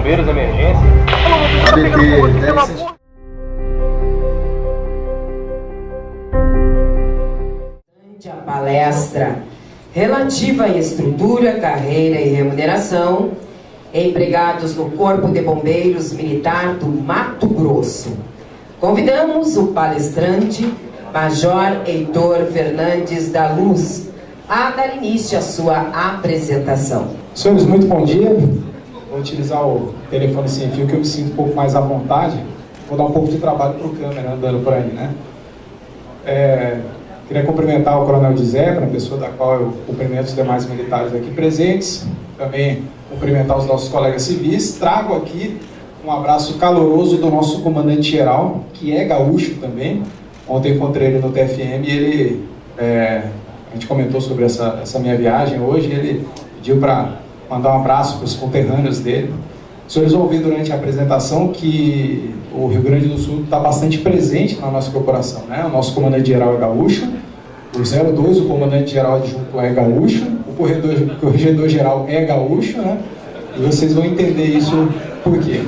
Bombeiros, emergência. ABT, deve ser... A palestra relativa à estrutura, carreira e remuneração empregados no Corpo de Bombeiros Militar do Mato Grosso. Convidamos o palestrante, Major Heitor Fernandes da Luz, a dar início à sua apresentação. Senhores, muito bom dia. Vou utilizar o telefone sem fio, que eu me sinto um pouco mais à vontade. Vou dar um pouco de trabalho para o câmera andando por aí, né? Queria cumprimentar o Coronel Dizé, a pessoa da qual eu cumprimento os demais militares aqui presentes. Também cumprimentar os nossos colegas civis. Trago aqui um abraço caloroso do nosso comandante-geral, que é gaúcho também. Ontem encontrei ele no TFM e a gente comentou sobre essa minha viagem hoje. Ele pediu para mandar um abraço para os conterrâneos dele. Os senhores vão ouvir durante a apresentação que o Rio Grande do Sul está bastante presente na nossa corporação, né? O nosso comandante-geral é gaúcho, o 02, o comandante-geral adjunto é gaúcho, o corregedor-geral é gaúcho, né? E vocês vão entender isso por quê.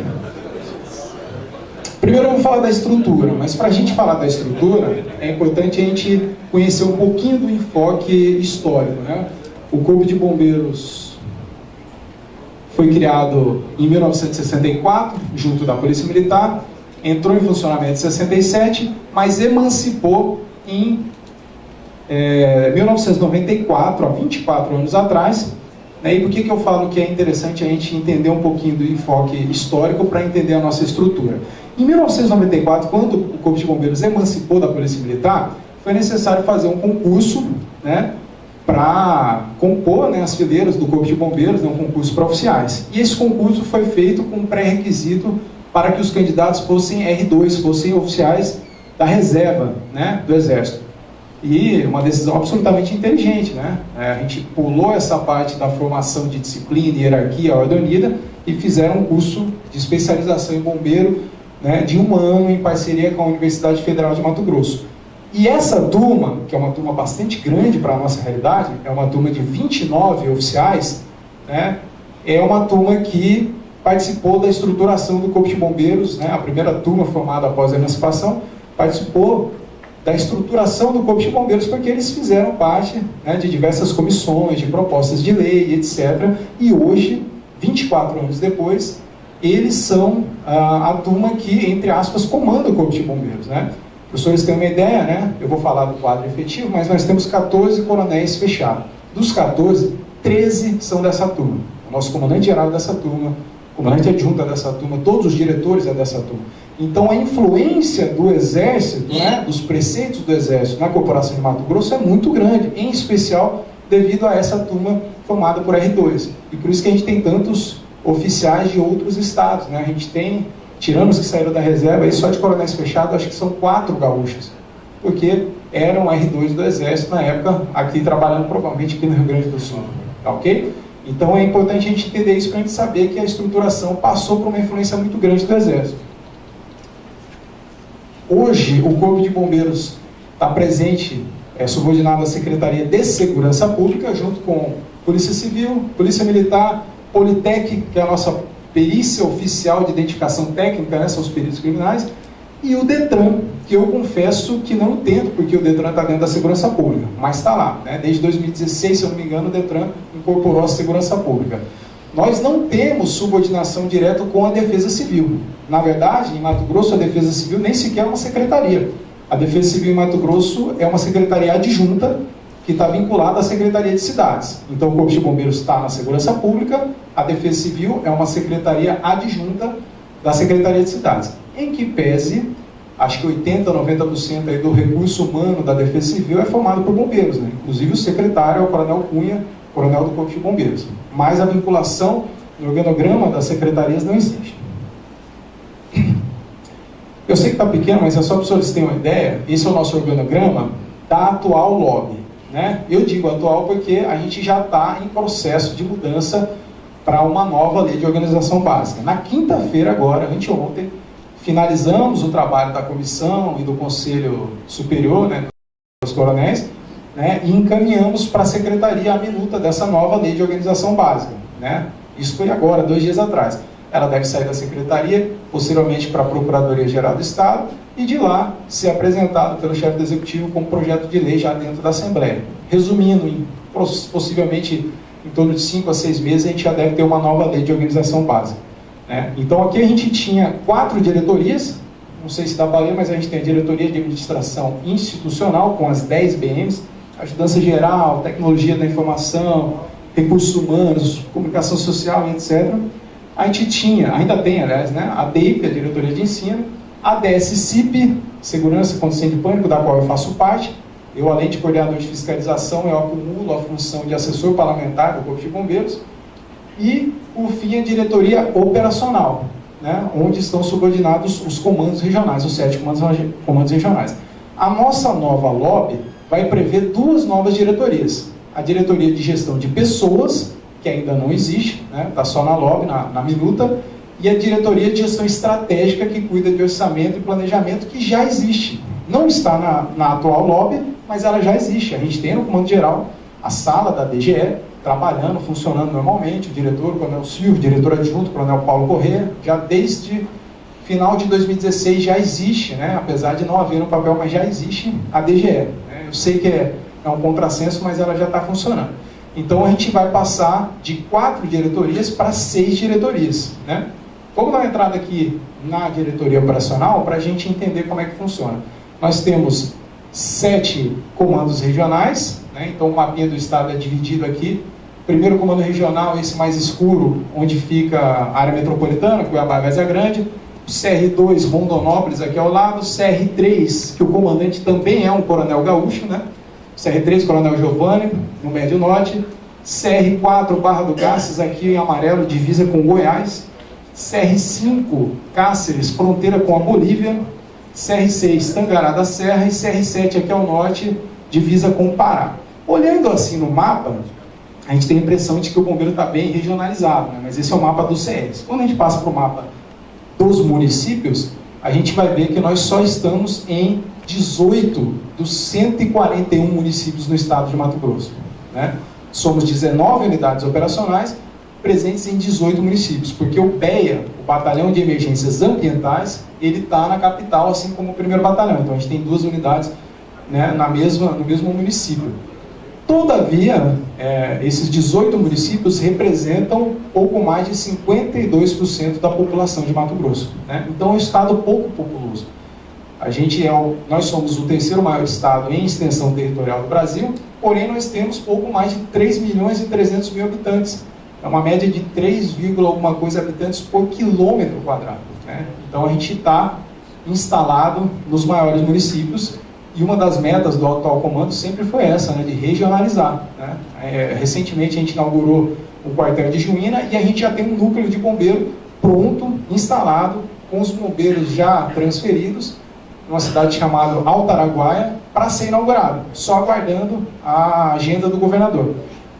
Primeiro eu vou falar da estrutura, mas para a gente falar da estrutura, é importante a gente conhecer um pouquinho do enfoque histórico, né? O Corpo de Bombeiros foi criado em 1964, junto da Polícia Militar, entrou em funcionamento em 67, mas emancipou em 1994, há 24 anos atrás. E por que eu falo que é interessante a gente entender um pouquinho do enfoque histórico para entender a nossa estrutura? Em 1994, quando o Corpo de Bombeiros emancipou da Polícia Militar, foi necessário fazer um concurso, né, para compor, né, as fileiras do Corpo de Bombeiros, um concurso para oficiais. E esse concurso foi feito com pré-requisito para que os candidatos fossem R2, fossem oficiais da reserva, né, do Exército. E uma decisão absolutamente inteligente, né? A gente pulou essa parte da formação de disciplina, hierarquia, ordem unida e fizeram um curso de especialização em bombeiro, né, de 1 ano em parceria com a Universidade Federal de Mato Grosso. E essa turma, que é uma turma bastante grande para a nossa realidade, é uma turma de 29 oficiais, né, é uma turma que participou da estruturação do Corpo de Bombeiros, né, a primeira turma formada após a emancipação, participou da estruturação do Corpo de Bombeiros porque eles fizeram parte, né, de diversas comissões, de propostas de lei, etc. E hoje, 24 anos depois, eles são a turma que, entre aspas, comanda o Corpo de Bombeiros, né? Para os senhores terem uma ideia, né? Eu vou falar do quadro efetivo, mas nós temos 14 coronéis fechados. Dos 14, 13 são dessa turma. O nosso comandante-geral é dessa turma, o comandante adjunto é dessa turma, todos os diretores é dessa turma. Então a influência do Exército, né, dos preceitos do Exército na Corporação de Mato Grosso é muito grande, em especial devido a essa turma formada por R2. E por isso que a gente tem tantos oficiais de outros estados, né? A gente tem, tirando os que saíram da reserva, aí só de coronéis fechados, acho que são 4 gaúchos, porque eram R2 do Exército na época, aqui trabalhando provavelmente aqui no Rio Grande do Sul, tá ok? Então é importante a gente entender isso para a gente saber que a estruturação passou por uma influência muito grande do Exército. Hoje, o Corpo de Bombeiros está presente, subordinado à Secretaria de Segurança Pública, junto com Polícia Civil, Polícia Militar, Politec, que é a nossa perícia oficial de identificação técnica, né, são os peritos criminais, e o DETRAN, que eu confesso que não entendo porque o DETRAN está dentro da segurança pública, mas está lá, né? Desde 2016, se eu não me engano, o DETRAN incorporou a segurança pública. Nós não temos subordinação direta com a Defesa Civil. Na verdade, em Mato Grosso, a Defesa Civil nem sequer é uma secretaria. A Defesa Civil em Mato Grosso é uma secretaria adjunta que está vinculada à Secretaria de Cidades. Então, o Corpo de Bombeiros está na Segurança Pública, a Defesa Civil é uma secretaria adjunta da Secretaria de Cidades. Em que pese, acho que 80%, 90% aí do recurso humano da Defesa Civil é formado por bombeiros, né? Inclusive o secretário é o Coronel Cunha, coronel do Corpo de Bombeiros. Mas a vinculação no organograma das secretarias não existe. Eu sei que está pequeno, mas é só para os senhores terem uma ideia. Esse é o nosso organograma da atual LOB, né? Eu digo atual porque a gente já está em processo de mudança para uma nova lei de organização básica. Na quinta-feira agora, anteontem, finalizamos o trabalho da comissão e do Conselho Superior, né, dos coronéis, né, e encaminhamos para a secretaria a minuta dessa nova lei de organização básica, né? Isso foi agora, 2 dias atrás. ela deve sair da Secretaria, posteriormente para a Procuradoria-Geral do Estado, e de lá ser apresentado pelo chefe do Executivo como projeto de lei já dentro da Assembleia. Resumindo, possivelmente em torno de 5 a 6 meses, a gente já deve ter uma nova lei de organização básica, né? Então aqui a gente tinha 4 diretorias, não sei se dá para ler, mas a gente tem a Diretoria de Administração Institucional, com as 10 BMs, Ajudança Geral, Tecnologia da Informação, Recursos Humanos, Comunicação Social, etc. A gente tinha, ainda tem, aliás, né, a DEIP, a Diretoria de Ensino, a DSCIP, Segurança contra Incêndio e Pânico, da qual eu faço parte. Eu, além de coordenador de fiscalização, eu acumulo a função de assessor parlamentar do Corpo de Bombeiros. E, por fim, a Diretoria Operacional, né, onde estão subordinados os comandos regionais, os 7 comandos regionais. A nossa nova LOB vai prever 2 novas diretorias. A Diretoria de Gestão de Pessoas, que ainda não existe, né, está só na LOB, na minuta, e a Diretoria de Gestão Estratégica, que cuida de orçamento e planejamento, que já existe. Não está na atual LOB, mas ela já existe. A gente tem no Comando Geral a sala da DGE, trabalhando, funcionando normalmente, o diretor, o Coronel Silvio, o diretor adjunto, o Coronel Paulo Corrêa, já desde final de 2016 já existe, né, apesar de não haver no papel, mas já existe a DGE. Né? Eu sei que é um contrassenso, mas ela já está funcionando. Então a gente vai passar de 4 diretorias para 6 diretorias, né? Vamos dar uma entrada aqui na diretoria operacional para a gente entender como é que funciona. Nós temos 7 comandos regionais, né? Então o mapinha do estado é dividido aqui. Primeiro comando regional, esse mais escuro, onde fica a área metropolitana, Cuiabá, Várzea Grande. CR2, Rondonópolis, aqui ao lado. CR3, que o comandante também é um coronel gaúcho, né? CR3, Coronel Giovanni, no Médio Norte. CR4, Barra do Garças, aqui em amarelo, divisa com Goiás. CR5, Cáceres, fronteira com a Bolívia. CR6, Tangará da Serra. E CR7, aqui ao norte, divisa com o Pará. Olhando assim no mapa, a gente tem a impressão de que o bombeiro está bem regionalizado, né? Mas esse é o mapa dos CRs. Quando a gente passa para o mapa dos municípios, a gente vai ver que nós só estamos em 18 dos 141 municípios no estado de Mato Grosso, né? Somos 19 unidades operacionais presentes em 18 municípios, porque o BEA, o Batalhão de Emergências Ambientais, ele está na capital, assim como o 1º Batalhão. Então a gente tem 2 unidades, né, no mesmo município. Todavia, esses 18 municípios representam pouco mais de 52% da população de Mato Grosso, né? Então é um estado pouco populoso. Nós somos o 3º maior estado em extensão territorial do Brasil, porém nós temos pouco mais de 3 milhões e 300 mil habitantes. É uma média de 3, alguma coisa habitantes por quilômetro quadrado, né? Então a gente está instalado nos maiores municípios. E uma das metas do atual comando sempre foi essa, né, de regionalizar, né? Recentemente a gente inaugurou o quartel de Juína e a gente já tem um núcleo de bombeiro pronto, instalado, com os bombeiros já transferidos, numa cidade chamada Alto Araguaia, para ser inaugurado, só aguardando a agenda do governador.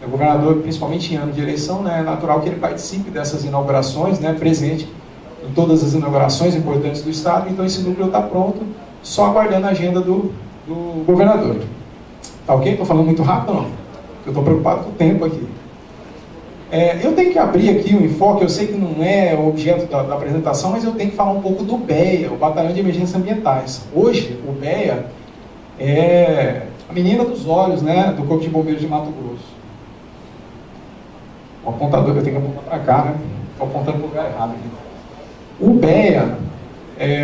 O governador, principalmente em ano de eleição, né, é natural que ele participe dessas inaugurações, né, presente em todas as inaugurações importantes do estado. Então esse núcleo está pronto, só aguardando a agenda do governador. Tá ok? Estou falando muito rápido, não? Eu estou preocupado com o tempo aqui. Eu tenho que abrir aqui o enfoque, eu sei que não é o objeto da apresentação, mas eu tenho que falar um pouco do BEA, o Batalhão de Emergências Ambientais. Hoje, o BEA é a menina dos olhos, né, do Corpo de Bombeiros de Mato Grosso. O apontador, eu tenho que apontar para cá, né? Estou apontando para o lugar errado aqui. O BEA,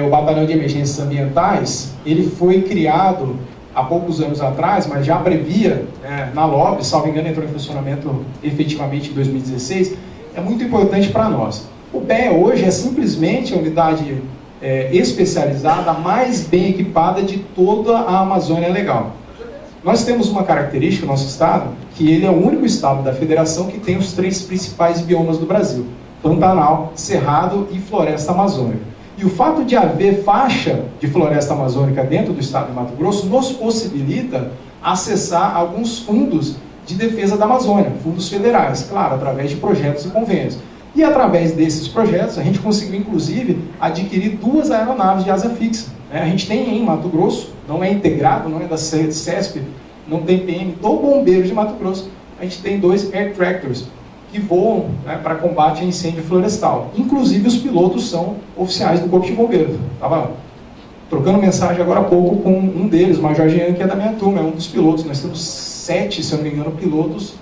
o Batalhão de Emergências Ambientais, ele foi criado há poucos anos atrás, mas já previa, na LOB, salvo engano, entrou em funcionamento efetivamente em 2016, é muito importante para nós. O BEA hoje é simplesmente a unidade especializada mais bem equipada de toda a Amazônia Legal. Nós temos uma característica no nosso estado, que ele é o único estado da federação que tem os 3 principais biomas do Brasil: Pantanal, Cerrado e Floresta Amazônica. E o fato de haver faixa de floresta amazônica dentro do estado de Mato Grosso nos possibilita acessar alguns fundos de defesa da Amazônia, fundos federais, claro, através de projetos e convênios. E através desses projetos, a gente conseguiu, inclusive, adquirir 2 aeronaves de asa fixa. A gente tem em Mato Grosso, não é integrado, não é da CESP, não tem PM do Bombeiro de Mato Grosso, a gente tem 2 Air Tractors, que voam, né, para combate a incêndio florestal. Inclusive os pilotos são oficiais do Corpo de Bombeiros. Estava trocando mensagem agora há pouco com um deles, o Major Jean, que é da minha turma, é um dos pilotos. Nós temos 7, se eu não me engano, pilotos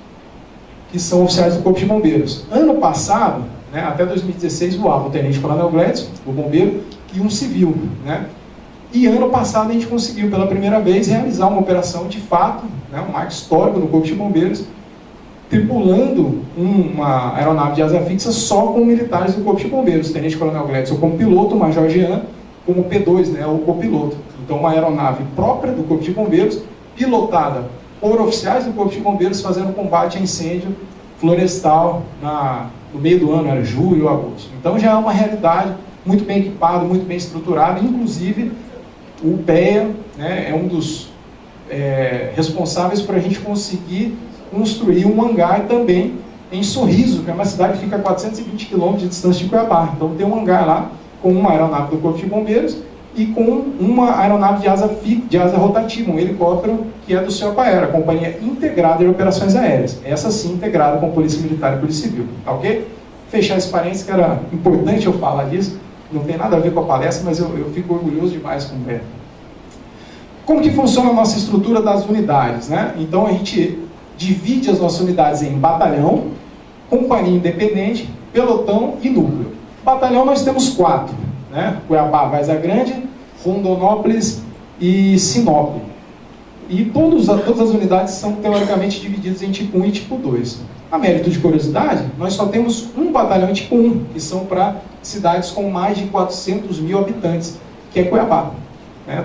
que são oficiais do Corpo de Bombeiros. Ano passado, né, até 2016, voava o Tenente Coronel Gladson, o bombeiro, e um civil, né? E ano passado a gente conseguiu pela primeira vez realizar uma operação de fato, né, um marco histórico no Corpo de Bombeiros, tripulando uma aeronave de asa fixa só com militares do Corpo de Bombeiros. O Tenente Coronel Gladson como piloto, o Major Jean como P2, né, o copiloto. Então uma aeronave própria do Corpo de Bombeiros, pilotada por oficiais do Corpo de Bombeiros, fazendo combate a incêndio florestal no meio do ano, era julho ou agosto. Então já é uma realidade, muito bem equipado, muito bem estruturado. Inclusive o PEA, né, é um dos responsáveis para a gente conseguir construir um hangar também em Sorriso, que é uma cidade que fica a 420 km de distância de Cuiabá. Então tem um hangar lá com uma aeronave do Corpo de Bombeiros e com uma aeronave de asa rotativa, um helicóptero que é do CEOPAERA, a Companhia Integrada de Operações Aéreas. Essa sim integrada com Polícia Militar e Polícia Civil. Tá ok? Fechar esse parênteses, que era importante eu falar disso, não tem nada a ver com a palestra, mas eu fico orgulhoso demais com o PEA. Como que funciona a nossa estrutura das unidades, né? Então a gente divide as nossas unidades em batalhão, companhia independente, pelotão e núcleo. Batalhão nós temos 4, né? Cuiabá, Várzea Grande, Rondonópolis e Sinop. E todas as unidades são teoricamente divididas em tipo 1 e tipo 2. A mérito de curiosidade, nós só temos um batalhão tipo 1, que são para cidades com mais de 400 mil habitantes, que é Cuiabá.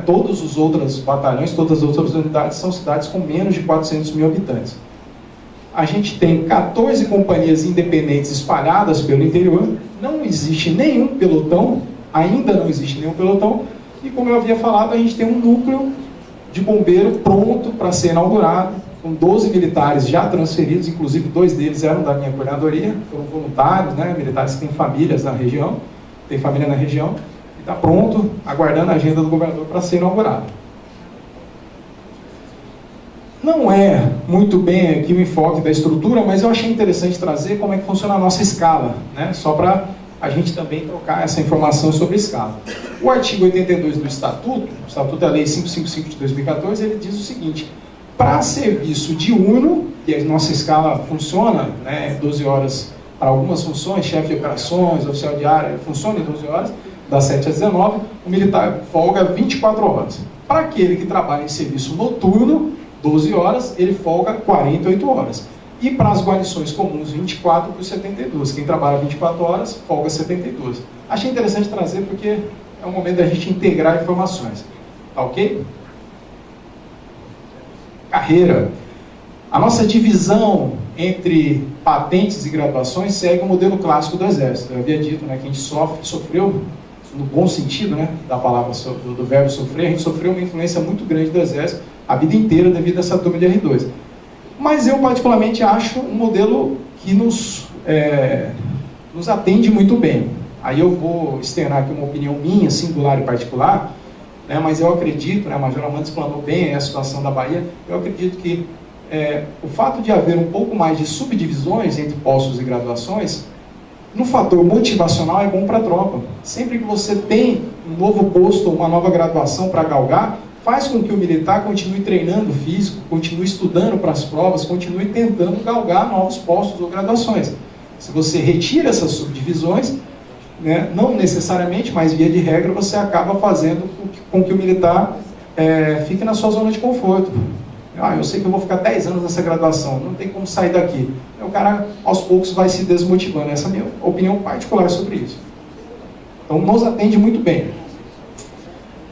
Todos os outros batalhões, todas as outras unidades são cidades com menos de 400 mil habitantes. A gente tem 14 companhias independentes espalhadas pelo interior, não existe nenhum pelotão, ainda não existe nenhum pelotão, e como eu havia falado, a gente tem um núcleo de bombeiro pronto para ser inaugurado, com 12 militares já transferidos, inclusive 2 deles eram da minha coordenadoria, foram voluntários, né, militares que têm famílias na região, tem família na região, e está pronto, aguardando a agenda do governador para ser inaugurado. Não é muito bem aqui o enfoque da estrutura, mas eu achei interessante trazer como é que funciona a nossa escala, né? Só para a gente também trocar essa informação sobre escala. O artigo 82 do Estatuto, o Estatuto é a Lei 555 de 2014, ele diz o seguinte: para serviço diurno, e a nossa escala funciona, né, 12 horas para algumas funções, chefe de operações, oficial de área, funciona em 12 horas, das 7 às 19, o militar folga 24 horas. Para aquele que trabalha em serviço noturno, 12 horas, ele folga 48 horas. E para as guarnições comuns, 24 por 72. Quem trabalha 24 horas, folga 72. Achei interessante trazer porque é um momento da gente integrar informações. Tá ok? Carreira. A nossa divisão entre patentes e graduações segue o modelo clássico do Exército. Eu havia dito, né, que a gente sofreu, no bom sentido, né, da palavra, do verbo sofrer, a gente sofreu uma influência muito grande do Exército a vida inteira devido a essa turma de R2. Mas eu particularmente acho um modelo que nos atende muito bem. Aí eu vou externar aqui uma opinião minha, singular e particular, né, mas eu acredito, né, a Major Amanda explanou bem a situação da Bahia, eu acredito que o fato de haver um pouco mais de subdivisões entre postos e graduações, no fator motivacional é bom para a tropa. Sempre que você tem um novo posto, uma nova graduação para galgar, faz com que o militar continue treinando físico, continue estudando para as provas, continue tentando galgar novos postos ou graduações. Se você retira essas subdivisões, né, não necessariamente, mas via de regra, você acaba fazendo com que o militar fique na sua zona de conforto. Eu sei que eu vou ficar 10 anos nessa graduação, não tem como sair daqui. O cara, aos poucos, vai se desmotivando. Essa é a minha opinião particular sobre isso. Então, nos atende muito bem.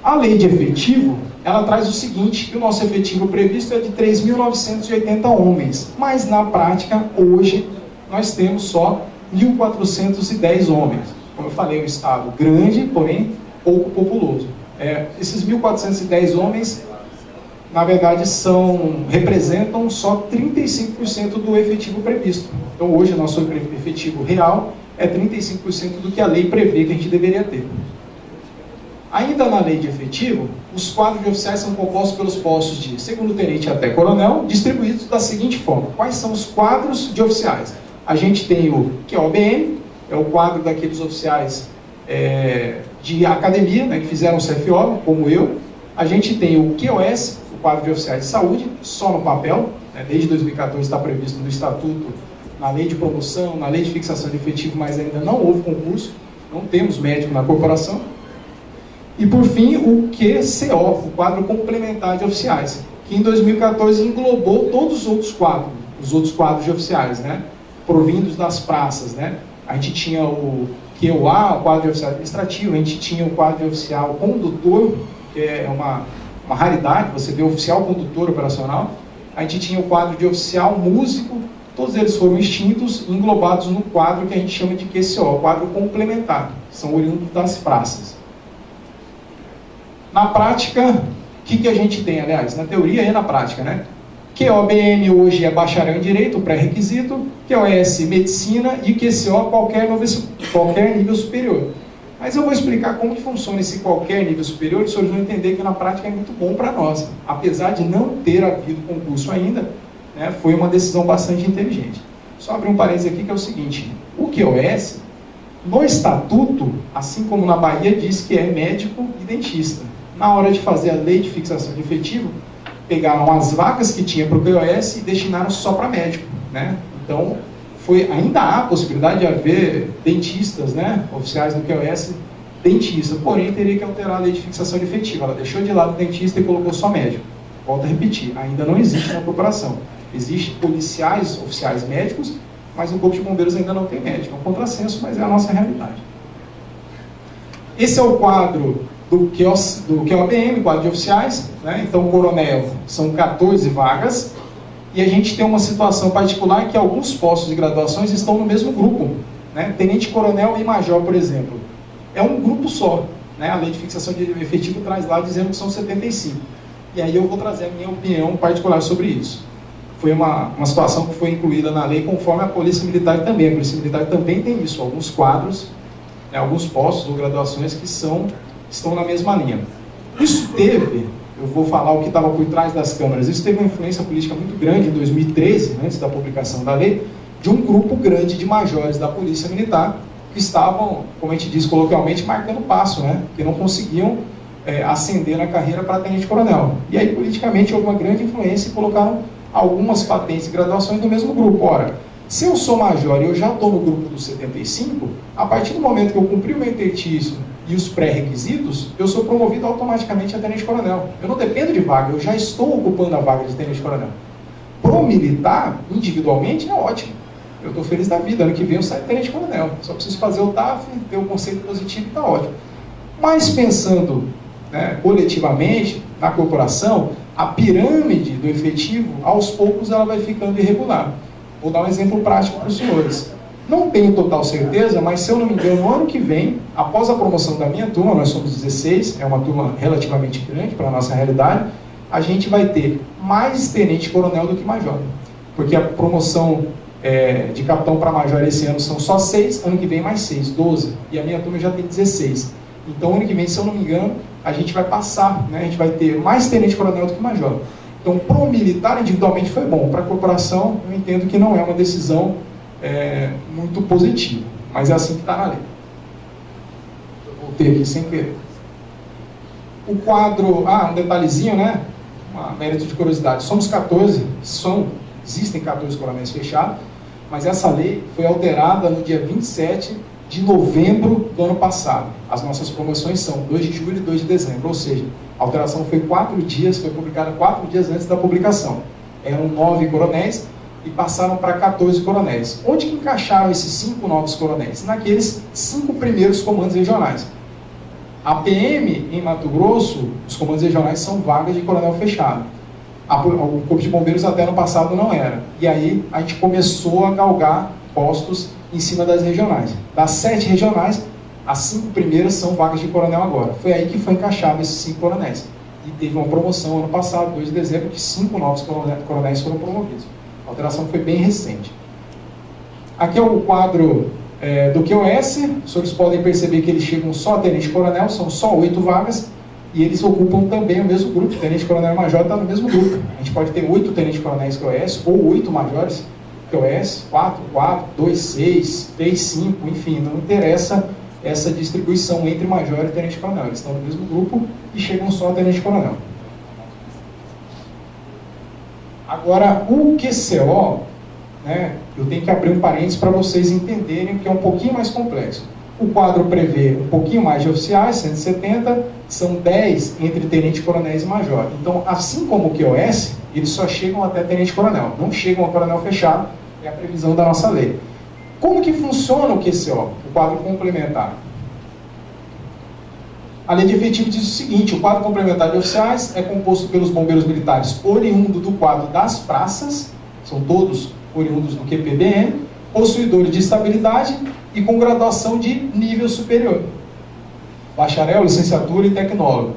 A lei de efetivo, ela traz o seguinte, que o nosso efetivo previsto é de 3.980 homens, mas na prática, hoje, nós temos só 1.410 homens. Como eu falei, um estado grande, porém pouco populoso. Esses 1.410 homens, na verdade, representam só 35% do efetivo previsto. Então hoje o nosso efetivo real é 35% do que a lei prevê que a gente deveria ter. Ainda na lei de efetivo, os quadros de oficiais são compostos pelos postos de segundo-tenente até coronel, distribuídos da seguinte forma. Quais são os quadros de oficiais? A gente tem o QOBM, é o quadro daqueles oficiais de academia, né, que fizeram o CFO, como eu. A gente tem o QOS, o quadro de oficiais de saúde, só no papel, né, desde 2014 está previsto no Estatuto, na lei de promoção, na lei de fixação de efetivo, mas ainda não houve concurso, não temos médico na corporação. E por fim, o QCO, o quadro complementar de oficiais, que em 2014 englobou todos os outros quadros de oficiais, né, provindos das praças, né. A gente tinha o QOA, o quadro de oficial administrativo, a gente tinha o quadro de oficial condutor, que é uma raridade, você vê oficial condutor operacional. A gente tinha o quadro de oficial músico, todos eles foram extintos, englobados no quadro que a gente chama de QCO, quadro complementar, são oriundos das praças. Na prática, o que a gente tem, aliás, na teoria e na prática, né? QOBM hoje é bacharel em Direito, pré-requisito, QOS Medicina e QCO qualquer nível superior. Mas eu vou explicar como que funciona esse qualquer nível superior, e os senhores vão entender que na prática é muito bom para nós. Apesar de não ter havido concurso ainda, né, foi uma decisão bastante inteligente. Só abrir um parênteses aqui que é o seguinte, o QOS, no estatuto, assim como na Bahia, diz que é médico e dentista. Na hora de fazer a lei de fixação de efetivo, pegaram as vagas que tinha para o QOS e destinaram só para médico, né? Então, ainda há a possibilidade de haver dentistas, né? Oficiais do QOS, dentista, porém teria que alterar a lei de fixação de efetivo. Ela deixou de lado o dentista e colocou só médico. Volto a repetir, ainda não existe na corporação. Existem policiais, oficiais médicos, mas o Corpo de Bombeiros ainda não tem médico. É um contrassenso, mas é a nossa realidade. Esse é o quadro do QOBM, quadro de oficiais, né? Então, coronel, são 14 vagas, e a gente tem uma situação particular que alguns postos de graduações estão no mesmo grupo, né? Tenente coronel e major, por exemplo. É um grupo só, né? A lei de fixação de efetivo traz lá dizendo que são 75. E aí eu vou trazer a minha opinião particular sobre isso. Foi uma situação que foi incluída na lei conforme a Polícia Militar também. A Polícia Militar também tem isso, alguns quadros, né, alguns postos ou graduações que estão na mesma linha. Isso teve, eu vou falar o que estava por trás das câmaras, isso teve uma influência política muito grande em 2013, antes da publicação da lei, de um grupo grande de majores da Polícia Militar que estavam, como a gente diz coloquialmente, marcando passo, né? Que não conseguiam ascender na carreira para tenente-coronel. E aí, politicamente, houve uma grande influência e colocaram algumas patentes e graduações do mesmo grupo. Ora, se eu sou major e eu já estou no grupo dos 75, a partir do momento que eu cumpri o meu interstício e os pré-requisitos, eu sou promovido automaticamente a tenente-coronel. Eu não dependo de vaga, eu já estou ocupando a vaga de tenente-coronel. Pro militar, individualmente, é ótimo. Eu estou feliz da vida, ano que vem eu saio tenente-coronel. Só preciso fazer o TAF, ter um conceito positivo e está ótimo. Mas pensando, né, coletivamente, na corporação, a pirâmide do efetivo, aos poucos, ela vai ficando irregular. Vou dar um exemplo prático para os senhores. Não tenho total certeza, mas se eu não me engano, no ano que vem, após a promoção da minha turma, nós somos 16, é uma turma relativamente grande para a nossa realidade, a gente vai ter mais tenente-coronel do que major. Porque a promoção de capitão para major esse ano são só 6, ano que vem mais 6, 12. E a minha turma já tem 16. Então, ano que vem, se eu não me engano, a gente vai passar, né? A gente vai ter mais tenente-coronel do que major. Então, para o militar, individualmente foi bom. Para a corporação, eu entendo que não é uma decisão muito positiva. Mas é assim que está na lei. Eu voltei aqui sem querer. O quadro... um detalhezinho, né? Um mérito de curiosidade. Somos 14, existem 14 coronéis fechados, mas essa lei foi alterada no dia 27 de novembro do ano passado. As nossas promoções são 2 de julho e 2 de dezembro, ou seja, a alteração foi 4 dias, foi publicada 4 dias antes da publicação. Eram 9 coronéis e passaram para 14 coronéis. Onde que encaixaram esses 5 novos coronéis? Naqueles 5 primeiros comandos regionais. A PM em Mato Grosso, os comandos regionais são vagas de coronel fechado. O Corpo de Bombeiros até ano passado não era. E aí a gente começou a galgar postos em cima das regionais. Das 7 regionais, as 5 primeiras são vagas de coronel agora. Foi aí que foi encaixado esses 5 coronéis. E teve uma promoção ano passado, 2 de dezembro, que 5 novos coronéis foram promovidos. A alteração foi bem recente. Aqui é o quadro do QOS. Os senhores podem perceber que eles chegam só a tenente-coronel, são só 8 vagas. E eles ocupam também o mesmo grupo. Tenente-coronel e major está no mesmo grupo. A gente pode ter 8 tenente-coronéis QOS ou 8 majores. QoS, 4, 4, 2, 6, 3, 5, enfim, não interessa essa distribuição entre major e tenente-coronel. Eles estão no mesmo grupo e chegam só a tenente-coronel. Agora, o QCO, né, eu tenho que abrir um parênteses para vocês entenderem que é um pouquinho mais complexo. O quadro prevê um pouquinho mais de oficiais, 170, são 10 entre tenente-coronéis e major. Então, assim como o QoS, eles só chegam até tenente-coronel, não chegam ao coronel fechado, é a previsão da nossa lei. Como que funciona o QCO, o quadro complementar? A lei de efetivo diz o seguinte: o quadro complementar de oficiais é composto pelos bombeiros militares oriundos do quadro das praças, são todos oriundos do QPBM, possuidores de estabilidade e com graduação de nível superior, bacharel, licenciatura e tecnólogo.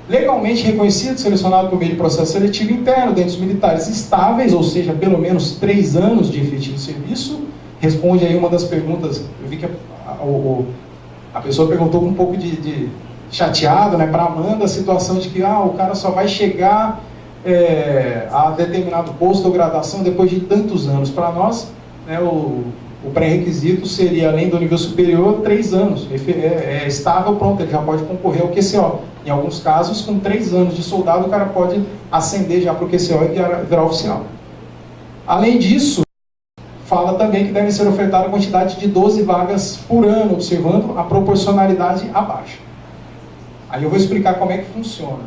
Legalmente reconhecido, selecionado por meio de processo seletivo interno dentro dos militares estáveis, ou seja, pelo menos 3 anos de efetivo serviço. Responde aí uma das perguntas, eu vi que a pessoa perguntou um pouco de chateado, né, para a Amanda, a situação de que o cara só vai chegar a determinado posto ou graduação depois de tantos anos. Para nós, né, o pré-requisito seria, além do nível superior, 3 anos. É estável, pronto, ele já pode concorrer ao QCO. Em alguns casos, com 3 anos de soldado, o cara pode ascender já para o QCO e virar oficial. Além disso, fala também que deve ser ofertada a quantidade de 12 vagas por ano, observando a proporcionalidade abaixo. Aí eu vou explicar como é que funciona.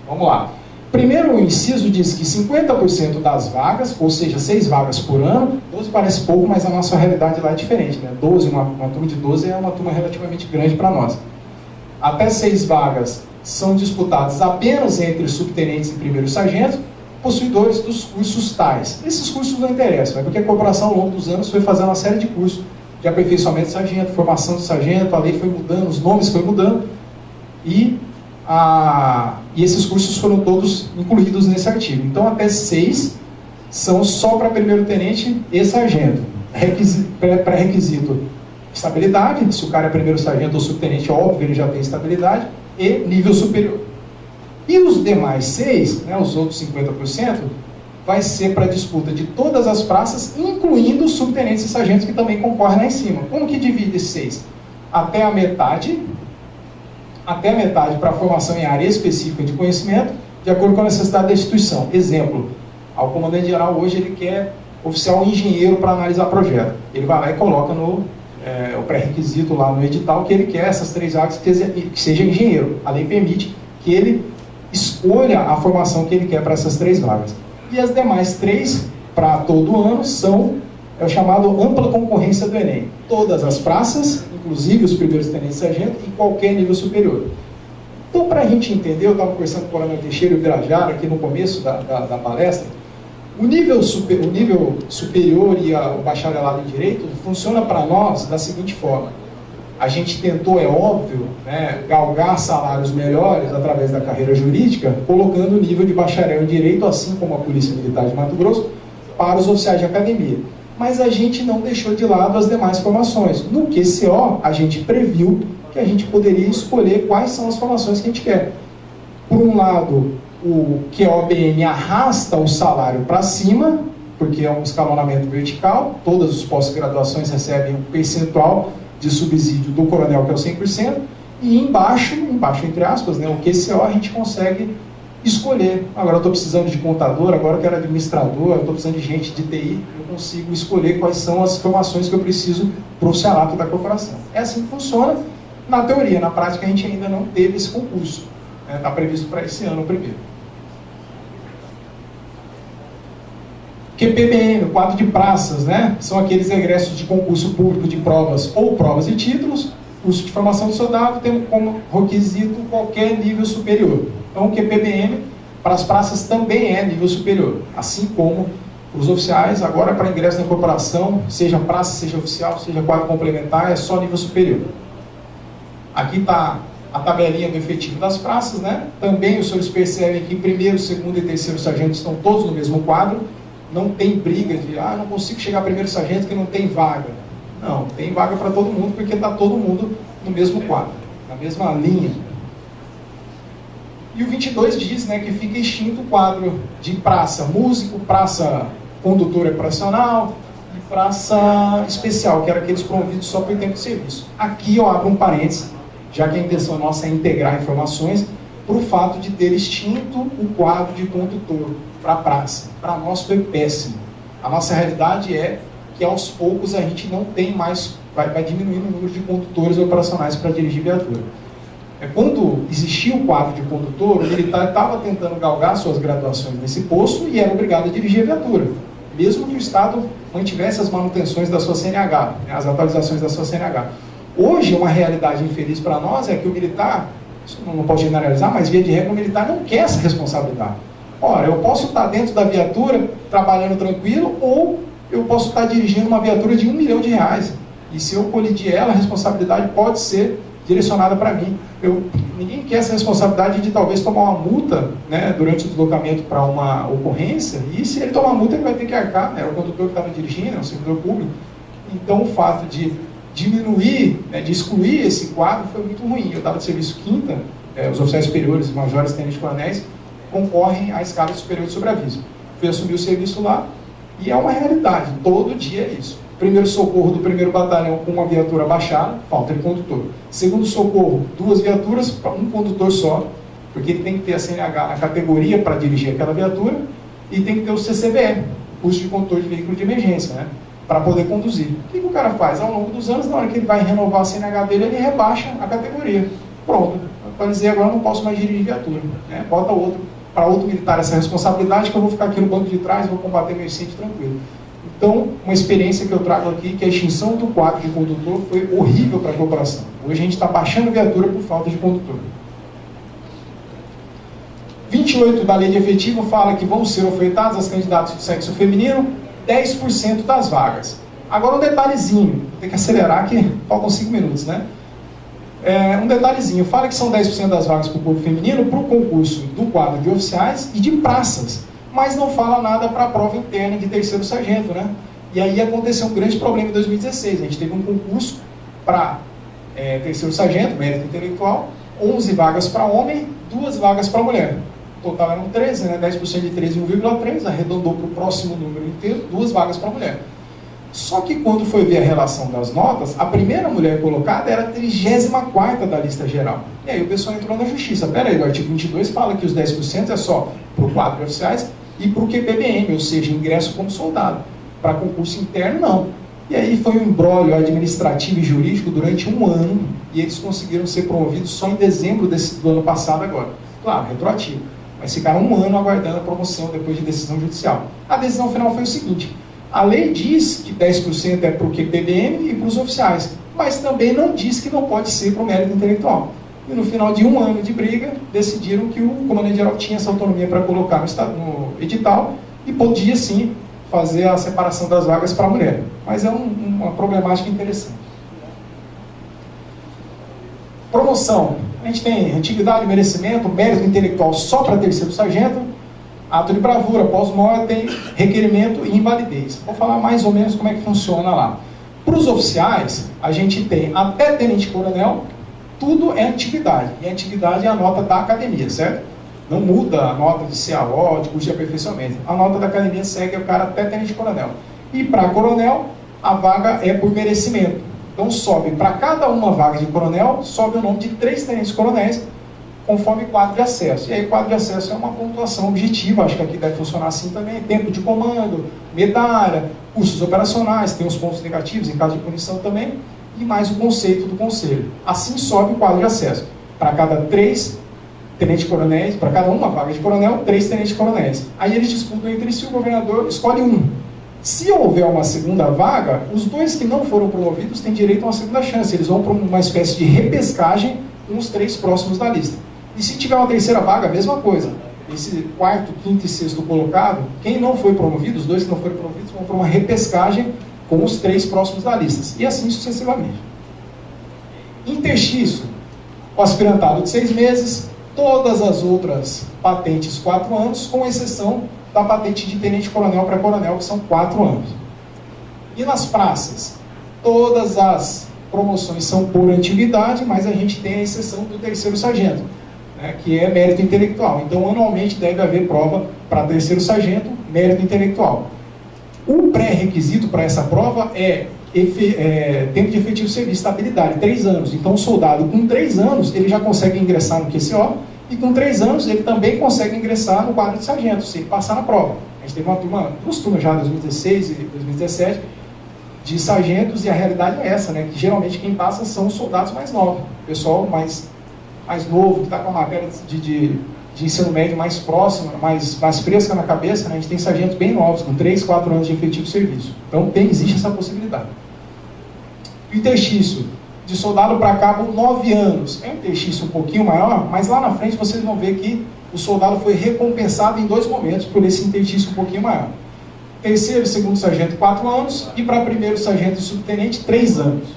Vamos lá. Primeiro, o inciso diz que 50% das vagas, ou seja, 6 vagas por ano, 12 parece pouco, mas a nossa realidade lá é diferente, né? 12, uma turma de 12 é uma turma relativamente grande para nós. Até 6 vagas são disputadas apenas entre subtenentes e primeiros sargentos, possuidores dos cursos tais. Esses cursos não interessam, porque a corporação ao longo dos anos foi fazendo uma série de cursos de aperfeiçoamento de sargento, formação de sargento, a lei foi mudando, os nomes foram mudando, e esses cursos foram todos incluídos nesse artigo. Então, até 6 são só para primeiro tenente e sargento. Pré-requisito: estabilidade, se o cara é primeiro sargento ou subtenente, óbvio, ele já tem estabilidade, e nível superior. E os demais 6, né, os outros 50%, vai ser para disputa de todas as praças, incluindo os subtenentes e sargentos que também concorrem lá em cima. Como que divide esses 6? Até a metade para a formação em área específica de conhecimento, de acordo com a necessidade da instituição. Exemplo, o comandante-geral hoje ele quer oficial engenheiro para analisar projeto. Ele vai lá e coloca o pré-requisito lá no edital que ele quer essas 3 vagas que seja engenheiro. A lei permite que ele escolha a formação que ele quer para essas 3 vagas. E as demais 3, para todo ano, é o chamado ampla concorrência do Enem. Todas as praças, inclusive os primeiros tenentes e sargento, e qualquer nível superior. Então, para a gente entender, eu estava conversando com o Coronel Teixeira e o Birajara aqui no começo da palestra, o nível superior e o bacharelado em Direito funciona para nós da seguinte forma: a gente tentou, é óbvio, né, galgar salários melhores através da carreira jurídica, colocando o nível de bacharel em Direito, assim como a Polícia Militar de Mato Grosso, para os oficiais de academia. Mas a gente não deixou de lado as demais formações. No QCO, a gente previu que a gente poderia escolher quais são as formações que a gente quer. Por um lado, o QOBN arrasta o salário para cima, porque é um escalonamento vertical, todas as pós-graduações recebem um percentual de subsídio do coronel, que é o 100%, e embaixo entre aspas, né, o QCO a gente consegue escolher. Agora eu estou precisando de contador, agora eu quero administrador, eu estou precisando de gente de TI, eu consigo escolher quais são as formações que eu preciso para o oficialato da corporação. É assim que funciona na teoria. Na prática a gente ainda não teve esse concurso, está previsto para esse ano primeiro. QPBM, o quadro de praças, né? São aqueles egressos de concurso público de provas ou provas e títulos. Curso de formação de soldado tem como requisito qualquer nível superior. Então o QPBM para as praças também é nível superior, assim como os oficiais. Agora, para ingresso na corporação, seja praça, seja oficial, seja quadro complementar, é só nível superior. Aqui está a tabelinha do efetivo das praças, né? Também os senhores percebem que primeiro, segundo e terceiro sargento estão todos no mesmo quadro. Não tem briga de, não consigo chegar primeiro sargento que não tem vaga. Não, tem vaga para todo mundo, porque está todo mundo no mesmo quadro, na mesma linha. E o 22 diz, né, que fica extinto o quadro de praça músico, praça condutor operacional e praça especial, que era aqueles promovidos só por tempo de serviço. Aqui eu abro um parênteses, já que a intenção nossa é integrar informações, para o fato de ter extinto o quadro de condutor para a praça. Para nós foi péssimo. A nossa realidade é que aos poucos a gente não tem mais, vai diminuindo o número de condutores operacionais para dirigir viatura. Quando existia o quadro de condutor, o militar estava tentando galgar suas graduações nesse posto e era obrigado a dirigir a viatura, mesmo que o Estado mantivesse as manutenções da sua CNH, as atualizações da sua CNH. Hoje, uma realidade infeliz para nós é que o militar, não posso generalizar, mas via de regra o militar não quer essa responsabilidade. Ora, eu posso estar dentro da viatura trabalhando tranquilo, ou eu posso estar dirigindo uma viatura de R$1 milhão, e se eu colidir ela, a responsabilidade pode ser direcionada para mim. Ninguém quer essa responsabilidade de talvez tomar uma multa, né, durante o deslocamento para uma ocorrência, e se ele tomar multa ele vai ter que arcar, né, o condutor que estava dirigindo, é um servidor público. Então o fato de diminuir, né, de excluir esse quadro foi muito ruim. Eu estava de serviço quinta, os oficiais superiores, majores, tenentes coronéis concorrem à escala superior de sobreaviso. Fui assumir o serviço lá e é uma realidade, todo dia é isso. Primeiro socorro do 1º batalhão com uma viatura baixada, falta de condutor. Segundo socorro, 2 viaturas, um condutor só, porque ele tem que ter a CNH na categoria para dirigir aquela viatura e tem que ter o CCVE, curso de condutor de veículo de emergência, né, para poder conduzir. O que o cara faz? Ao longo dos anos, na hora que ele vai renovar a CNH dele, ele rebaixa a categoria. Pronto, para dizer agora eu não posso mais dirigir viatura, né? Bota para outro militar essa responsabilidade, que eu vou ficar aqui no banco de trás e vou combater meu incêndio tranquilo. Então, uma experiência que eu trago aqui, que a extinção do quadro de condutor foi horrível para a corporação. Hoje a gente está baixando viatura por falta de condutor. 28 da lei de efetivo fala que vão ser ofertados aos candidatos do sexo feminino 10% das vagas. Agora um detalhezinho, vou ter que acelerar que faltam 5 minutos, né? Um detalhezinho, fala que são 10% das vagas para o corpo feminino para o concurso do quadro de oficiais e de praças, mas não fala nada para a prova interna de terceiro sargento, né? E aí aconteceu um grande problema em 2016, a gente teve um concurso para terceiro sargento, mérito intelectual, 11 vagas para homem, 2 vagas para mulher. O total eram 13, né? 10% de 13 em 1,3, arredondou para o próximo número inteiro, 2 vagas para mulher. Só que quando foi ver a relação das notas, a primeira mulher colocada era a 34ª da lista geral. E aí o pessoal entrou na justiça. Peraí, o artigo 22 fala que os 10% é só para o quadro de oficiais e para o QPBM, ou seja, ingresso como soldado. Para concurso interno, não. E aí foi um imbróglio administrativo e jurídico durante 1 ano, e eles conseguiram ser promovidos só em dezembro do ano passado agora. Claro, retroativo. Mas ficaram 1 ano aguardando a promoção depois de decisão judicial. A decisão final foi o seguinte: a lei diz que 10% é para o QPBM e para os oficiais, mas também não diz que não pode ser para o mérito intelectual. E no final de 1 ano de briga, decidiram que o comandante-geral tinha essa autonomia para colocar no edital e podia sim fazer a separação das vagas para a mulher. Mas é uma problemática interessante. Promoção. A gente tem antiguidade, merecimento, mérito intelectual só para terceiro sargento, ato de bravura, pós-mortem, requerimento e invalidez. Vou falar mais ou menos como é que funciona lá. Para os oficiais, a gente tem até tenente-coronel, tudo é antiguidade. E a antiguidade é a nota da academia, certo? Não muda a nota de CAO, de curso de aperfeiçoamento. A nota da academia segue o cara até tenente-coronel. E para coronel, a vaga é por merecimento. Então sobe, para cada uma vaga de coronel, sobe o nome de 3 tenentes-coronéis, conforme quadro de acesso. E aí quadro de acesso é uma pontuação objetiva, acho que aqui deve funcionar assim também, tempo de comando, medalha, custos operacionais, tem os pontos negativos em caso de punição também, e mais o conceito do conselho. Assim sobe o quadro de acesso. Para cada 3 tenentes-coronéis, para cada uma vaga de coronel, 3 tenentes-coronéis. Aí eles disputam entre si, o governador escolhe um. Se houver uma segunda vaga, os 2 que não foram promovidos têm direito a uma segunda chance. Eles vão para uma espécie de repescagem com os 3 próximos da lista. E se tiver uma terceira vaga, a mesma coisa. Esse 4º, 5º e 6º colocado, quem não foi promovido, os 2 que não foram promovidos, vão para uma repescagem com os 3 próximos da lista. E assim sucessivamente. Interstício, o aspirantado de 6 meses, todas as outras patentes 4 anos, com exceção da patente de tenente-coronel para coronel, que são 4 anos. E nas praças, todas as promoções são por antiguidade, mas a gente tem a exceção do terceiro sargento, né, que é mérito intelectual. Então, anualmente deve haver prova para terceiro sargento, mérito intelectual. O pré-requisito para essa prova é tempo de efetivo serviço, estabilidade, 3 anos. Então o soldado com 3 anos, ele já consegue ingressar no QCO, e com 3 anos ele também consegue ingressar no quadro de sargento, se ele passar na prova. A gente teve duas turmas já, 2016 e 2017, de sargentos, e a realidade é essa, né? Que geralmente quem passa são os soldados mais novos, o pessoal mais novo, que está com a matéria de ensino médio mais próxima, mais fresca na cabeça, né? A gente tem sargentos bem novos, com 3, 4 anos de efetivo serviço. Então existe essa possibilidade. O interstício de soldado para cabo, 9 anos. É um interstício um pouquinho maior, mas lá na frente vocês vão ver que o soldado foi recompensado em 2 momentos por esse interstício um pouquinho maior. Terceiro e segundo sargento, 4 anos, e para primeiro sargento e subtenente, 3 anos.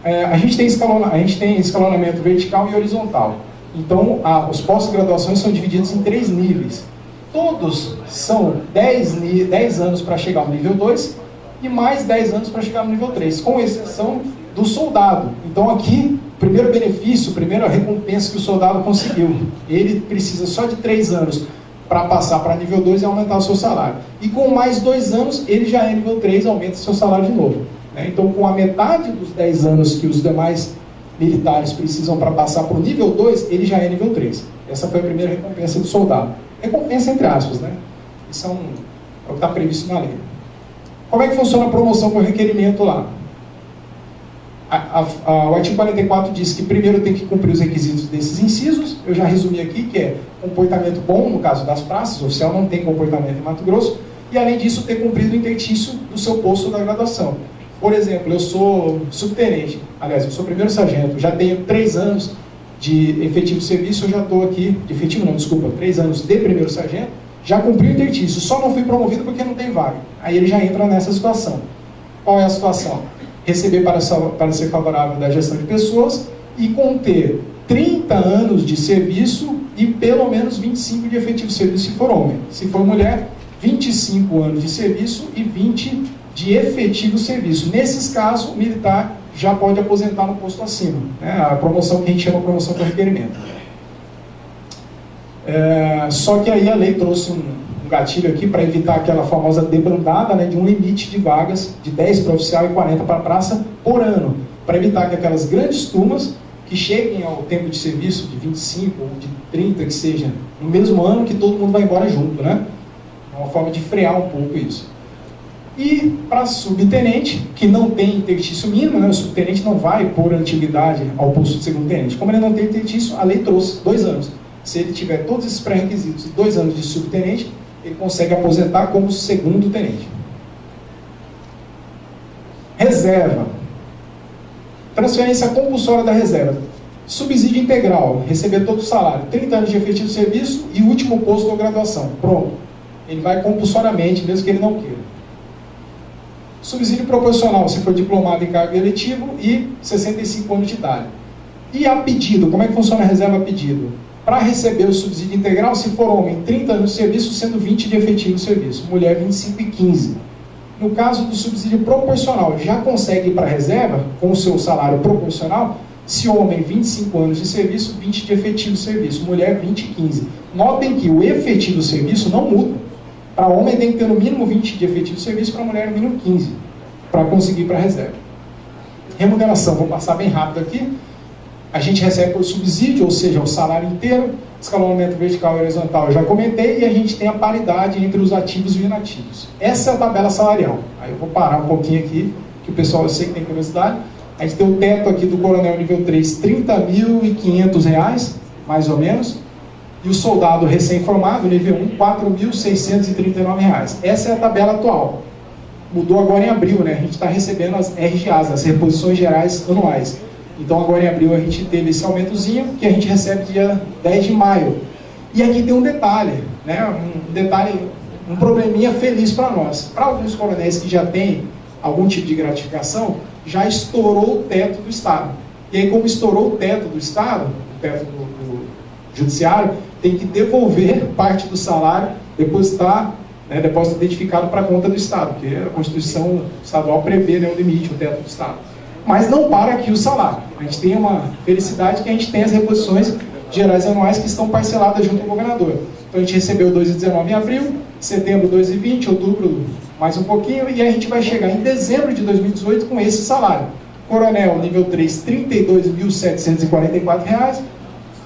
A gente tem escalonamento vertical e horizontal. Então, os pós-graduações são divididos em 3 níveis. Todos são 10 anos para chegar ao nível 2 e mais 10 anos para chegar no nível 3, com exceção do soldado. Então, aqui, o primeiro benefício, a primeira recompensa que o soldado conseguiu, ele precisa só de 3 anos para passar para nível 2 e aumentar o seu salário. E com mais 2 anos, ele já é nível 3 e aumenta o seu salário de novo. Então, com a metade dos 10 anos que os demais militares precisam para passar para o nível 2, ele já é nível 3. Essa foi a primeira recompensa do soldado. Recompensa entre aspas, né? Isso é o que está previsto na lei. Como é que funciona a promoção por requerimento lá? O artigo 44 diz que primeiro tem que cumprir os requisitos desses incisos. Eu já resumi aqui, que é comportamento bom, no caso das praças, o oficial não tem comportamento em Mato Grosso, e além disso ter cumprido o interstício do seu posto da graduação. Por exemplo, eu sou subtenente, aliás, eu sou primeiro sargento, já tenho 3 anos de efetivo serviço, eu já estou aqui, de efetivo não, desculpa, 3 anos de primeiro sargento, já cumpri o interstício, só não fui promovido porque não tem vaga. Aí ele já entra nessa situação. Qual é a situação? Receber para ser favorável da gestão de pessoas e conter 30 anos de serviço e pelo menos 25 de efetivo serviço se for homem. Se for mulher, 25 anos de serviço e 20 de efetivo serviço. Nesses casos, o militar já pode aposentar no posto acima, né? A promoção que a gente chama de promoção por requerimento. Só que aí a lei trouxe um gatilho aqui para evitar aquela famosa debandada, né, de um limite de vagas de 10 para oficial e 40 para praça por ano, para evitar que aquelas grandes turmas que cheguem ao tempo de serviço de 25 ou de 30, que seja, no mesmo ano, que todo mundo vai embora junto, né? É uma forma de frear um pouco isso. E para subtenente, que não tem interstício mínimo, né, o subtenente não vai por antiguidade ao posto de segundo tenente. Como ele não tem interstício, a lei trouxe 2 anos. Se ele tiver todos esses pré-requisitos e 2 anos de subtenente, ele consegue aposentar como segundo tenente. Reserva. Transferência compulsória da reserva. Subsídio integral, receber todo o salário, 30 anos de efetivo de serviço e o último posto da graduação. Pronto. Ele vai compulsoriamente, mesmo que ele não queira. Subsídio proporcional, se for diplomado em cargo eletivo, e 65 anos de idade. E a pedido, como é que funciona a reserva a pedido? Para receber o subsídio integral, se for homem, 30 anos de serviço, sendo 20 de efetivo de serviço. Mulher, 25 e 15. No caso do subsídio proporcional, já consegue ir para a reserva, com o seu salário proporcional, se homem, 25 anos de serviço, 20 de efetivo de serviço. Mulher, 20 e 15. Notem que o efetivo de serviço não muda. Para homem tem que ter no mínimo 20 de efetivo de serviço, para mulher no mínimo 15, para conseguir ir para a reserva. Remuneração, vou passar bem rápido aqui. A gente recebe por subsídio, ou seja, o salário inteiro, escalonamento vertical e horizontal, eu já comentei, e a gente tem a paridade entre os ativos e os inativos. Essa é a tabela salarial. Aí eu vou parar um pouquinho aqui, que o pessoal, eu sei que tem curiosidade. A gente tem o teto aqui do coronel nível 3, R$ 30.500, mais ou menos, e o soldado recém-formado, nível 1, R$ 4.639. Essa é a tabela atual. Mudou agora em abril, né? A gente está recebendo as RGAs, as reposições gerais anuais. Então agora em abril a gente teve esse aumentozinho, que a gente recebe dia 10 de maio. E aqui tem um detalhe, né? Um probleminha feliz para nós. Para alguns coronéis que já têm algum tipo de gratificação, já estourou o teto do Estado. E aí, como estourou o teto do Estado, o teto do Judiciário, tem que devolver parte do salário, depositar, né, depósito identificado para a conta do Estado, porque a Constituição Estadual prevê, né, o limite, o teto do Estado. Mas não para aqui o salário. A gente tem uma felicidade que a gente tem as reposições gerais anuais que estão parceladas junto ao governador. Então a gente recebeu 2,19 em abril, setembro 2,20, outubro mais um pouquinho, e a gente vai chegar em dezembro de 2018 com esse salário. Coronel, nível 3, R$ 32.744,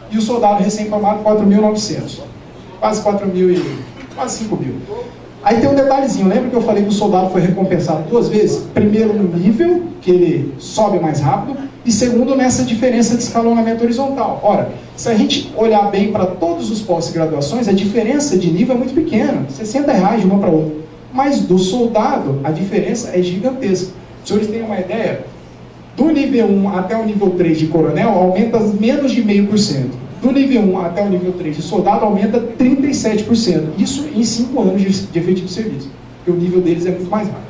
e o soldado recém-formado, 4.900. Quase 4.000 e quase 5.000. Aí tem um detalhezinho, lembra que eu falei que o soldado foi recompensado 2 vezes? Primeiro no nível, que ele sobe mais rápido, e segundo nessa diferença de escalonamento horizontal. Ora, se a gente olhar bem para todos os pós-graduações, a diferença de nível é muito pequena, R$60 de uma para outra. Mas do soldado, a diferença é gigantesca. Se vocês têm uma ideia, do nível 1 até o nível 3 de coronel, aumenta menos de 0,5%. Do nível 1 até o nível 3 de soldado, aumenta 37%. Isso em 5 anos de efetivo de serviço. Porque o nível deles é muito mais rápido.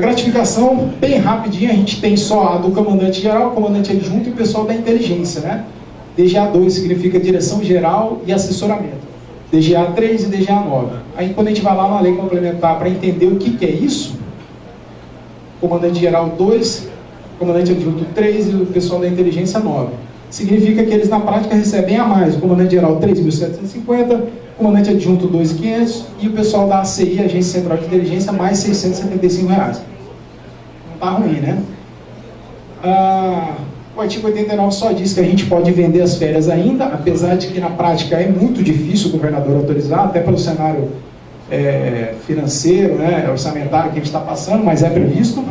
Gratificação, bem rapidinho, a gente tem só a do comandante geral, comandante adjunto e o pessoal da inteligência, né? DGA2 significa direção geral e assessoramento. DGA3 e DGA9. Aí quando a gente vai lá na lei complementar para entender o que é isso, comandante geral 2, comandante adjunto 3 e o pessoal da inteligência 9. Significa que eles na prática recebem a mais. O comandante geral 3.750, comandante adjunto 2.500 e o pessoal da ACI, Agência Central de Inteligência, mais R$675. Não está ruim, né? O artigo 89 só diz que a gente pode vender as férias ainda, apesar de que na prática é muito difícil o governador autorizar, até pelo cenário financeiro, né, orçamentário que a gente está passando, mas é previsto.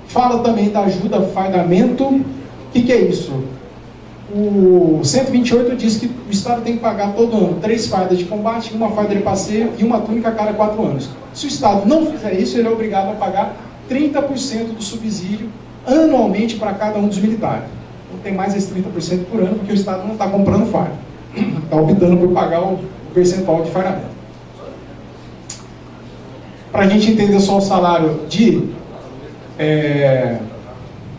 Fala também da ajuda ao fardamento. O que é isso? O 128 diz que o Estado tem que pagar todo ano 3 fardas de combate, 1 farda de passeio e 1 túnica a cada 4 anos. Se o Estado não fizer isso, ele é obrigado a pagar 30% do subsídio anualmente para cada um dos militares. Não tem mais esse 30% por ano, porque o Estado não está comprando farda. Está optando por pagar o percentual de fardamento. Para a gente entender só o salário de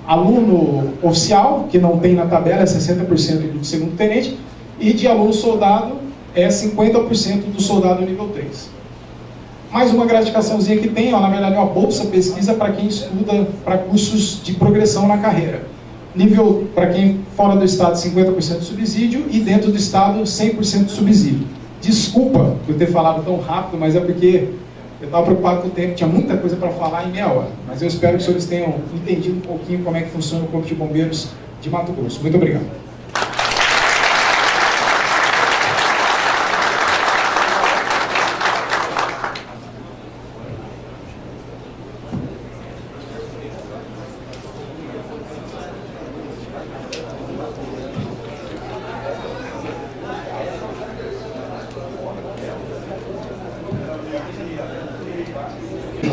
aluno oficial, que não tem na tabela, é 60% do segundo tenente, e de aluno soldado é 50% do soldado nível 3. Mais uma gratificaçãozinha que tem, na verdade é uma bolsa pesquisa para quem estuda para cursos de progressão na carreira. Nível, para quem fora do estado, 50% de subsídio, e dentro do estado, 100% de subsídio. Desculpa eu ter falado tão rápido, mas é porque eu estava preocupado com o tempo, tinha muita coisa para falar em meia hora. Mas eu espero que os senhores tenham entendido um pouquinho como é que funciona o Corpo de Bombeiros de Mato Grosso. Muito obrigado.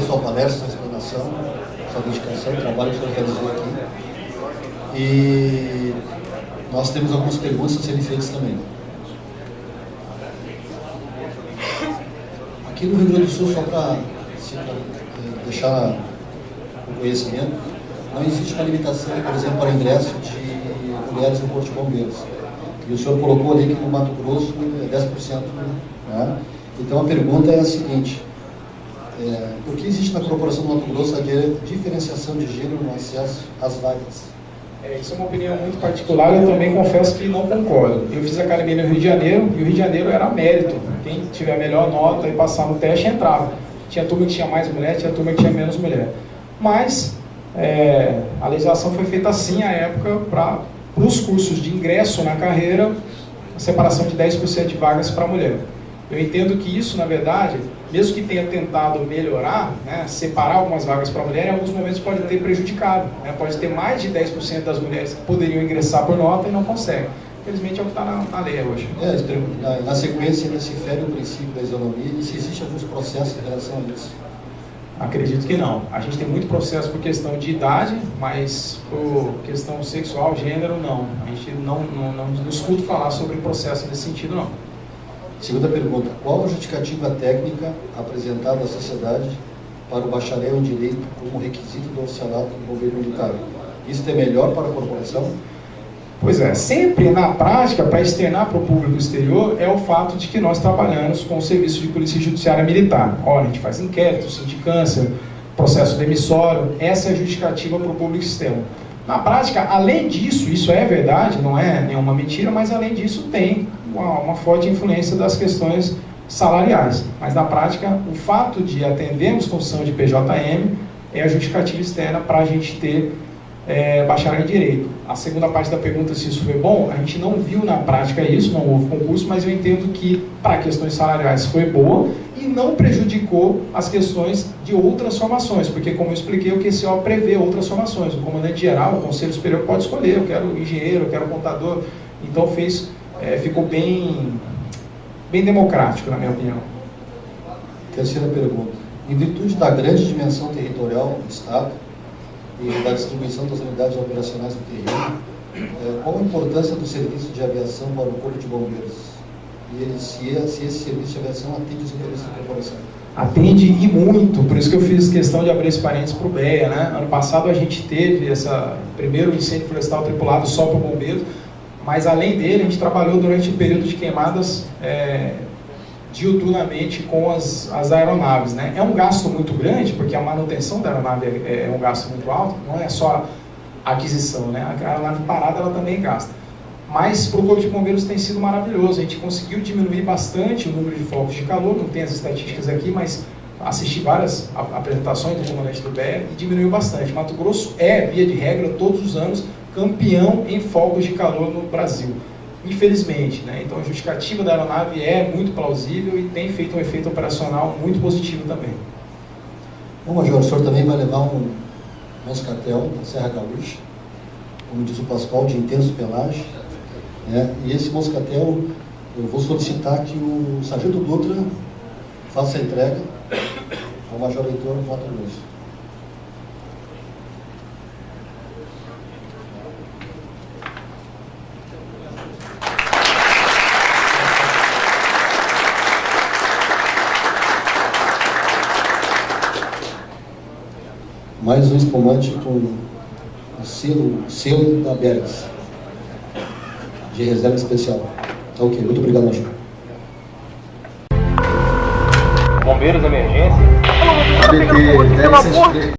Sua palestra, sua explanação, sua dedicação, o trabalho que o senhor realizou aqui. E nós temos algumas perguntas a serem feitas também. Aqui no Rio Grande do Sul, só para deixar o conhecimento, não existe uma limitação, por exemplo, para ingresso de mulheres no Corpo de Bombeiros. E o senhor colocou ali que no Mato Grosso é 10%. Né? Então a pergunta é a seguinte: por que existe na Corporação do Mato Grosso a diferenciação de gênero no acesso às vagas? Isso é uma opinião muito particular, eu também confesso que não concordo. Eu fiz academia no Rio de Janeiro, e o Rio de Janeiro era mérito. Quem tiver a melhor nota e passar no teste, entrava. Tinha turma que tinha mais mulher, tinha turma que tinha menos mulher. Mas a legislação foi feita assim à época para os cursos de ingresso na carreira, a separação de 10% de vagas para mulher. Eu entendo que isso, na verdade, mesmo que tenha tentado melhorar, né, separar algumas vagas para mulher, em alguns momentos pode ter prejudicado. Né, pode ter mais de 10% das mulheres que poderiam ingressar por nota e não conseguem. Infelizmente é o que está na lei hoje. Na sequência, ainda se fere o princípio da isonomia e se existe alguns processos em relação a isso? Acredito que não. A gente tem muito processo por questão de idade, mas por questão sexual, gênero, não. A gente não escuta falar sobre processo nesse sentido, não. Segunda pergunta: qual a justificativa técnica apresentada à sociedade para o bacharel em Direito como requisito do oficialato do bombeiro militar? Isso é melhor para a corporação? Pois é, sempre na prática, para externar para o público exterior, é o fato de que nós trabalhamos com o Serviço de Polícia Judiciária Militar. Olha, a gente faz inquérito, sindicância, processo demissório, essa é a justificativa para o público externo. Na prática, além disso, isso é verdade, não é nenhuma mentira, mas além disso tem uma forte influência das questões salariais. Mas na prática, o fato de atendermos função de PJM é a justificativa externa para a gente ter bacharel em Direito. A segunda parte da pergunta, se isso foi bom, a gente não viu na prática isso, não houve concurso, mas eu entendo que para questões salariais foi boa e não prejudicou as questões de outras formações, porque como eu expliquei, o QCO prevê outras formações. O comandante geral, o Conselho Superior pode escolher, eu quero engenheiro, eu quero contador, então ficou bem democrático, na minha opinião. Terceira pergunta. Em virtude da grande dimensão territorial do Estado e da distribuição das unidades operacionais do terreno, qual a importância do serviço de aviação para o Corpo de Bombeiros? E se esse serviço de aviação atende os interesses da corporação? Atende e muito, por isso que eu fiz questão de abrir esse parênteses para o BEA, né? Ano passado a gente teve primeiro incêndio florestal tripulado só para bombeiros, mas além dele a gente trabalhou durante o período de queimadas diuturnamente com as aeronaves, né? É um gasto muito grande, porque a manutenção da aeronave é um gasto muito alto, não é só a aquisição, né? A aeronave parada ela também gasta. Mas para o Corpo de Bombeiros tem sido maravilhoso, a gente conseguiu diminuir bastante o número de focos de calor, não tem as estatísticas aqui, mas assisti várias apresentações do comandante do BEA e diminuiu bastante. Mato Grosso via de regra, todos os anos, campeão em focos de calor no Brasil. Infelizmente, né? Então a justificativa da aeronave é muito plausível e tem feito um efeito operacional muito positivo também. Bom, Major, o senhor também vai levar um moscatel na Serra Gaúcha, como diz o Pascoal, de intenso pelagem, né? E esse moscatel, eu vou solicitar que o Sargento Dutra faça a entrega ao Major Heitor Mato Grosso. Mais um espumante com o selo da Bergs, de reserva especial. Ok, muito obrigado, Major. Bombeiros, emergência. ABT 1073.